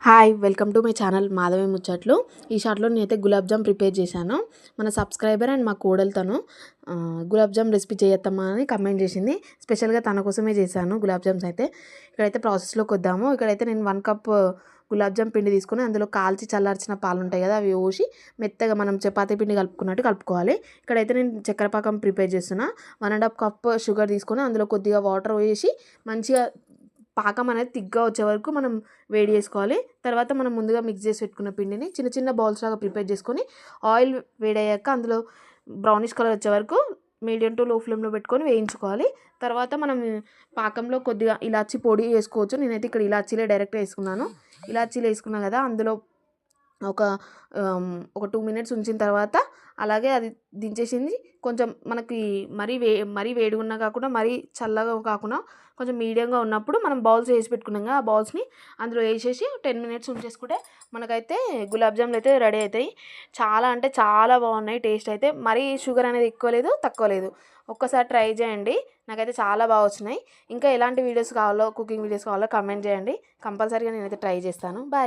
Hi welcome to my channel Madhavi ముచ్చట్లు. ఈ షార్ట్లో నేనైతే గులాబ్ జామ్ ప్రిపేర్ చేశాను. మన సబ్స్క్రైబర్ అండ్ మా కోడలు గులాబ్ జామ్ రెసిపీ చేయత్తమ్మా అని కమెంట్ చేసింది. స్పెషల్గా తన కోసమే చేశాను గులాబ్ జామ్స్. అయితే ఇక్కడైతే ప్రాసెస్లోకి వద్దాము. ఇక్కడైతే నేను 1 కప్ గులాబ్ జామ్ పిండి తీసుకొని అందులో కాల్చి చల్లార్చిన పాలు ఉంటాయి కదా, అవి పోసి మెత్తగా మనం చపాతీ పిండి కలుపుకున్నట్టు కలుపుకోవాలి. ఇక్కడైతే నేను చక్కెర పాకం ప్రిపేర్ చేస్తున్నా. 1.5 కప్ షుగర్ తీసుకొని అందులో కొద్దిగా వాటర్ వేసి మంచిగా పాకం అనేది తిగ్గా వచ్చే వరకు మనం వేడి చేసుకోవాలి. తర్వాత మనం ముందుగా మిక్స్ చేసి పెట్టుకున్న పిండిని చిన్న చిన్న బౌల్స్ లాగా ప్రిపేర్ చేసుకొని ఆయిల్ వేడయ్యాక అందులో బ్రౌనిష్ కలర్ వచ్చే వరకు మీడియం టు లో ఫ్లేమ్లో పెట్టుకొని వేయించుకోవాలి. తర్వాత మనం పాకంలో కొద్దిగా ఇలాచీ పొడి వేసుకోవచ్చు. నేనైతే ఇక్కడ ఇలాచీలే డైరెక్ట్గా వేసుకున్నాను. ఇలాచీలు వేసుకున్నా కదా, అందులో ఒక 2 మినిట్స్ ఉంచిన తర్వాత అలాగే అది దించేసింది. కొంచెం మనకి మరీ వేడిగా ఉన్నా కాకుండా మరీ చల్లగా కాకుండా కొంచెం మీడియంగా ఉన్నప్పుడు మనం బౌల్స్ వేసి పెట్టుకున్నాం కదా, ఆ బౌల్స్ని అందులో వేసేసి 10 మినిట్స్ ఉంచేసుకుంటే మనకైతే గులాబ్ జాములు అయితే రెడీ అవుతాయి. చాలా అంటే చాలా బాగున్నాయి. టేస్ట్ అయితే మరీ షుగర్ అనేది ఎక్కువ లేదు తక్కువ లేదు. ఒక్కసారి ట్రై చేయండి. నాకైతే చాలా బాగా వచ్చినాయి. ఇంకా ఎలాంటి వీడియోస్ కావాలో, కుకింగ్ వీడియోస్ కావాలో కమెంట్ చేయండి. కంపల్సరీగా నేనైతే ట్రై చేస్తాను. బాయ్.